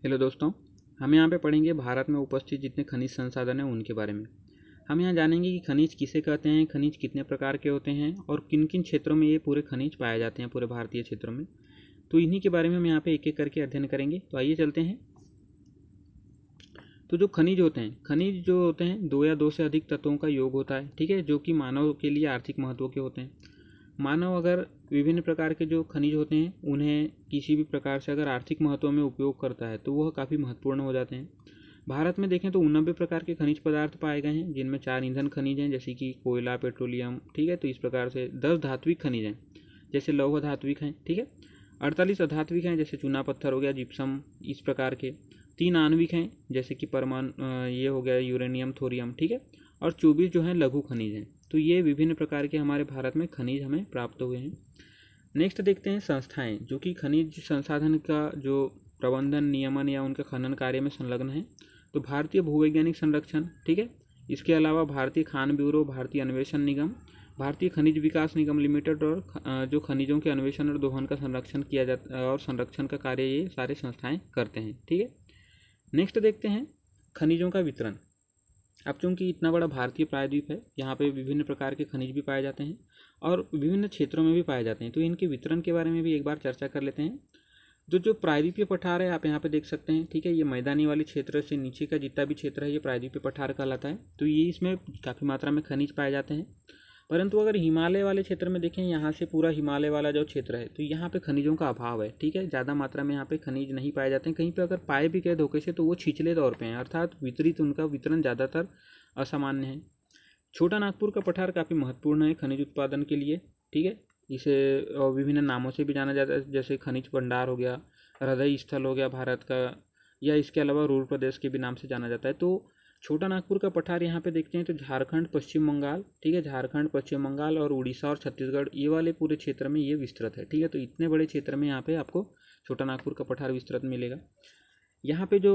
Hello दोस्तों, हम यहाँ पे पढ़ेंगे भारत में उपस्थित जितने खनिज संसाधन हैं उनके बारे में। हम यहाँ जानेंगे कि खनिज किसे कहते हैं, खनिज कितने प्रकार के होते हैं और किन किन क्षेत्रों में ये पूरे खनिज पाए जाते हैं पूरे भारतीय क्षेत्रों में। तो इन्हीं के बारे में हम यहाँ पे एक एक करके अध्ययन करेंगे। तो आइए चलते हैं। तो जो खनिज होते हैं, खनिज जो होते हैं दो या दो से अधिक तत्वों का योग होता है, ठीक है, जो कि मानव के लिए आर्थिक महत्व के होते हैं। मानव अगर विभिन्न प्रकार के जो खनिज होते हैं उन्हें किसी भी प्रकार से अगर आर्थिक महत्व में उपयोग करता है तो वह काफ़ी महत्वपूर्ण हो जाते हैं। भारत में देखें तो 89 प्रकार के खनिज पदार्थ पाए गए हैं, जिनमें 4 ईंधन खनिज हैं जैसे कि कोयला, पेट्रोलियम, ठीक है। तो इस प्रकार से 10 धात्विक खनिज हैं जैसे लौह धात्विक हैं, ठीक है। 48 अधात्विक हैं जैसे चूना पत्थर हो गया, जिप्सम, इस प्रकार के। 3 आणविक हैं जैसे कि परमाणु ये हो गया यूरेनियम, थोरियम, ठीक है। और 24 जो हैं लघु खनिज हैं। तो ये विभिन्न प्रकार के हमारे भारत में खनिज हमें प्राप्त हुए हैं। नेक्स्ट देखते हैं संस्थाएं जो कि खनिज संसाधन का जो प्रबंधन, नियमन या उनके खनन कार्य में संलग्न है। तो भारतीय भूवैज्ञानिक संरक्षण, ठीक है। इसके अलावा भारतीय खान ब्यूरो, भारतीय अन्वेषण निगम, भारतीय खनिज विकास निगम लिमिटेड और जो खनिजों के अन्वेषण और दोहन का संरक्षण किया जाता है और संरक्षण का कार्य ये सारे संस्थाएं करते हैं, ठीक है। नेक्स्ट देखते हैं खनिजों का वितरण। अब चूंकि इतना बड़ा भारतीय प्रायद्वीप है, यहाँ पे विभिन्न प्रकार के खनिज भी पाए जाते हैं और विभिन्न क्षेत्रों में भी पाए जाते हैं। तो इनके वितरण के बारे में भी एक बार चर्चा कर लेते हैं। जो प्रायद्वीपीय पठार है आप यहाँ पे देख सकते हैं, ठीक है। ये मैदानी वाले क्षेत्र से नीचे का जितना भी क्षेत्र है ये प्रायद्वीपीय पठार कहलाता है। तो ये इसमें काफ़ी मात्रा में खनिज पाए जाते हैं। परंतु अगर हिमालय वाले क्षेत्र में देखें, यहाँ से पूरा हिमालय वाला जो क्षेत्र है तो यहाँ पे खनिजों का अभाव है, ठीक है। ज़्यादा मात्रा में यहाँ पे खनिज नहीं पाए जाते हैं। कहीं पे अगर पाए भी गए धोखे से तो वो छिछले तौर पे हैं, अर्थात वितरित उनका वितरण ज़्यादातर असामान्य है। छोटा नागपुर का पठार काफ़ी महत्वपूर्ण है खनिज उत्पादन के लिए, ठीक है। इसे विभिन्न नामों से भी जाना जाता है, जैसे खनिज भंडार हो गया, हृदय स्थल हो गया भारत का, या इसके अलावा रूर प्रदेश के भी नाम से जाना जाता है। तो छोटा नागपुर का पठार यहाँ पे देखते हैं तो झारखंड, पश्चिम बंगाल, ठीक है, झारखंड, पश्चिम बंगाल और उड़ीसा और छत्तीसगढ़ ये वाले पूरे क्षेत्र में ये विस्तृत है, ठीक है। तो इतने बड़े क्षेत्र में यहाँ पे आपको छोटा नागपुर का पठार विस्तृत मिलेगा। यहाँ पे जो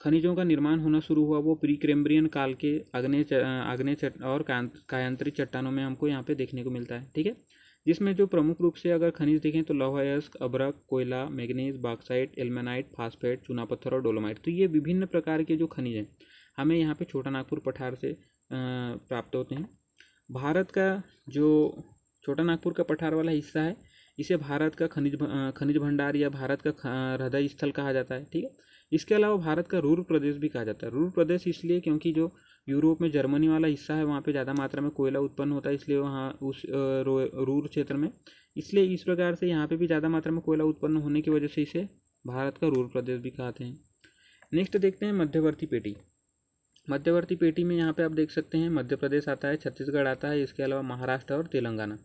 खनिजों का निर्माण होना शुरू हुआ वो प्री कैम्ब्रियन काल के आग्नेय और कायांतरित चट्टानों में हमको यहाँ पे देखने को मिलता है, ठीक है। जिसमें जो प्रमुख रूप से अगर खनिज देखें तो लौह अयस्क, अभ्रक, कोयला, मैग्नीज, बॉक्साइट, एल्मेनाइट, फास्फेट, चूना पत्थर और डोलोमाइट। तो ये विभिन्न प्रकार के जो खनिज हैं हमें यहाँ पे छोटा नागपुर पठार से प्राप्त होते हैं। भारत का जो छोटा नागपुर का पठार वाला हिस्सा है इसे भारत का खनिज भंडार या भारत का हृदय स्थल कहा जाता है, ठीक है। इसके अलावा भारत का रूर प्रदेश भी कहा जाता है। रूर प्रदेश इसलिए क्योंकि जो यूरोप में जर्मनी वाला हिस्सा है वहाँ पे ज़्यादा मात्रा में कोयला उत्पन्न होता है, इसलिए वहाँ उस रूर क्षेत्र में, इसलिए इस प्रकार से यहाँ पे भी ज़्यादा मात्रा में कोयला उत्पन्न होने की वजह से इसे भारत का रूर प्रदेश भी कहते हैं। नेक्स्ट देखते हैं मध्यवर्ती पेटी। मध्यवर्ती पेटी में यहाँ पे आप देख सकते हैं मध्य प्रदेश आता है, छत्तीसगढ़ आता है, इसके अलावा महाराष्ट्र और तेलंगाना।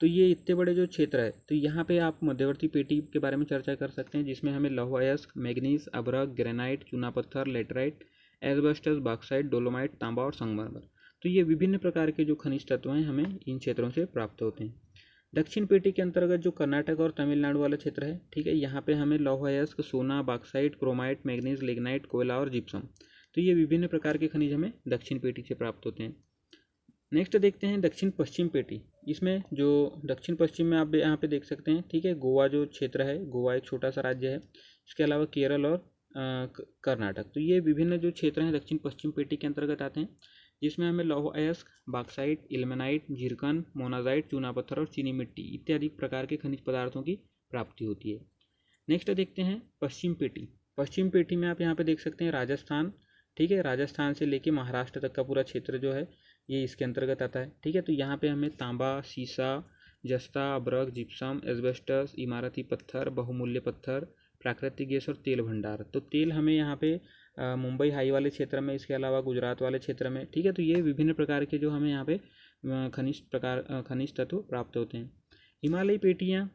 तो ये इतने बड़े जो क्षेत्र है तो यहाँ पे आप मध्यवर्ती पेटी के बारे में चर्चा कर सकते हैं, जिसमें हमें लौह अयस्क, मैग्नीज, अभ्रक, ग्रेनाइट, चूना पत्थर, लेटराइट, एस्बेस्टस, बॉक्साइट, डोलोमाइट, तांबा और संगमरमर। तो ये विभिन्न प्रकार के जो खनिज तत्व हैं हमें इन क्षेत्रों से प्राप्त होते हैं। दक्षिण पेटी के अंतर्गत जो कर्नाटक और तमिलनाडु वाला क्षेत्र है, ठीक है, यहाँ पे हमें लौह अयस्क, सोना, बॉक्साइट, क्रोमाइट, मैग्नीज, लिग्नाइट, कोयला और जिप्सम। तो ये विभिन्न प्रकार के खनिज हमें दक्षिण पेटी से प्राप्त होते हैं। नेक्स्ट देखते हैं दक्षिण पश्चिम पेटी। इसमें जो दक्षिण पश्चिम में आप यहाँ पे देख सकते हैं, ठीक है, गोवा जो क्षेत्र है, गोवा एक छोटा सा राज्य है, इसके अलावा केरल और कर्नाटक। तो ये विभिन्न जो क्षेत्र हैं दक्षिण पश्चिम पेटी के अंतर्गत आते हैं, जिसमें हमें लौह अयस्क, बॉक्साइट, इल्मेनाइट, झिरकन, मोनाजाइट, चूना पत्थर और चीनी मिट्टी इत्यादि प्रकार के खनिज पदार्थों की प्राप्ति होती है। नेक्स्ट देखते हैं पश्चिम पेटी। पश्चिम पेटी में आप यहाँ पे देख सकते हैं राजस्थान, ठीक है, राजस्थान से लेके महाराष्ट्र तक का पूरा क्षेत्र जो है ये इसके अंतर्गत आता है, ठीक है। तो यहाँ पे हमें तांबा, सीसा, जस्ता, अभ्रक, जिप्सम, एस्बेस्टस, इमारती पत्थर, बहुमूल्य पत्थर, प्राकृतिक गैस और तेल भंडार। तो तेल हमें यहाँ पे मुंबई हाई वाले क्षेत्र में, इसके अलावा गुजरात वाले क्षेत्र में, ठीक है। तो ये विभिन्न प्रकार के जो हमें यहाँ पे खनिज तत्व प्राप्त होते हैं। हिमालयी पेटियाँ,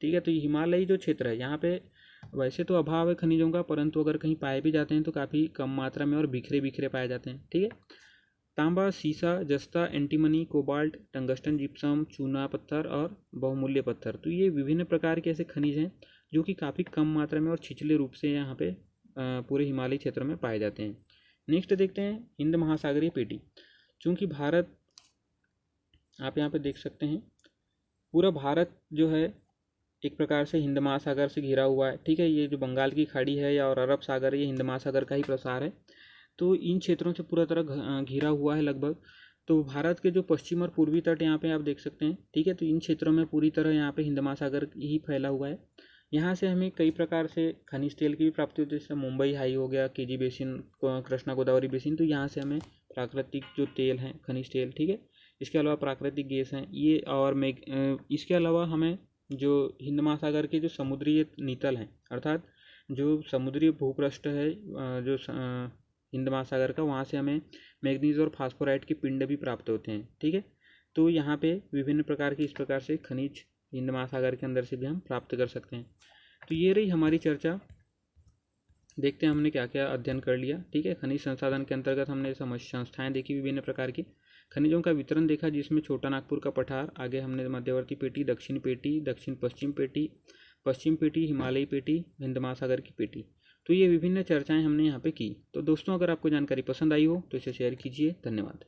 ठीक है। तो हिमालयी जो क्षेत्र है यहाँ पे वैसे तो अभाव है खनिजों का, परंतु अगर कहीं पाए भी जाते हैं तो काफ़ी कम मात्रा में और बिखरे बिखरे पाए जाते हैं, ठीक है। तांबा, सीसा, जस्ता, एंटीमनी, कोबाल्ट, टंगस्टन, जिप्सम, चूना पत्थर और बहुमूल्य पत्थर। तो ये विभिन्न प्रकार के ऐसे खनिज हैं जो कि काफ़ी कम मात्रा में और छिछले रूप से यहाँ पे पूरे हिमालयी क्षेत्र में पाए जाते हैं। नेक्स्ट देखते हैं हिंद महासागरीय पेटी। चूँकि भारत, आप यहाँ पे देख सकते हैं, पूरा भारत जो है एक प्रकार से हिंद महासागर से घिरा हुआ है, ठीक है। ये जो बंगाल की खाड़ी है या और अरब सागर, ये हिंद महासागर का ही प्रसार है। तो इन क्षेत्रों से पूरा तरह घिरा हुआ है लगभग। तो भारत के जो पश्चिम और पूर्वी तट यहाँ पे आप देख सकते हैं, ठीक है। तो इन क्षेत्रों में पूरी तरह यहाँ पे हिंद महासागर ही फैला हुआ है। यहाँ से हमें कई प्रकार से खनिज तेल की भी प्राप्ति होती है, जैसे मुंबई हाई हो गया, KG basin, Krishna Godavari basin. तो यहाँ से हमें प्राकृतिक जो तेल हैं, खनिज तेल, ठीक है। इसके अलावा प्राकृतिक गैस हैं ये, और इसके अलावा हमें जो हिंद महासागर के जो समुद्री नितल हैं, अर्थात जो समुद्री भूपृष्ठ है जो हिंद महासागर का, वहाँ से हमें मैग्नीज और फास्फोराइट के पिंड भी प्राप्त होते हैं, ठीक है। तो यहाँ पे विभिन्न प्रकार की इस प्रकार से खनिज हिंद महासागर के अंदर से भी हम प्राप्त कर सकते हैं। तो ये रही हमारी चर्चा। देखते हैं हमने क्या क्या अध्ययन कर लिया, ठीक है। खनिज संसाधन के अंतर्गत हमने संस्थाएं देखी, विभिन्न प्रकार की खनिजों का वितरण देखा, जिसमें छोटा नागपुर का पठार, आगे हमने मध्यवर्ती पेटी, दक्षिण पश्चिम पेटी, पश्चिम पेटी, हिमालयी पेटी, हिंद महासागर की पेटी। तो ये विभिन्न चर्चाएं हमने यहाँ पे की। तो दोस्तों, अगर आपको जानकारी पसंद आई हो तो इसे शेयर कीजिए। धन्यवाद।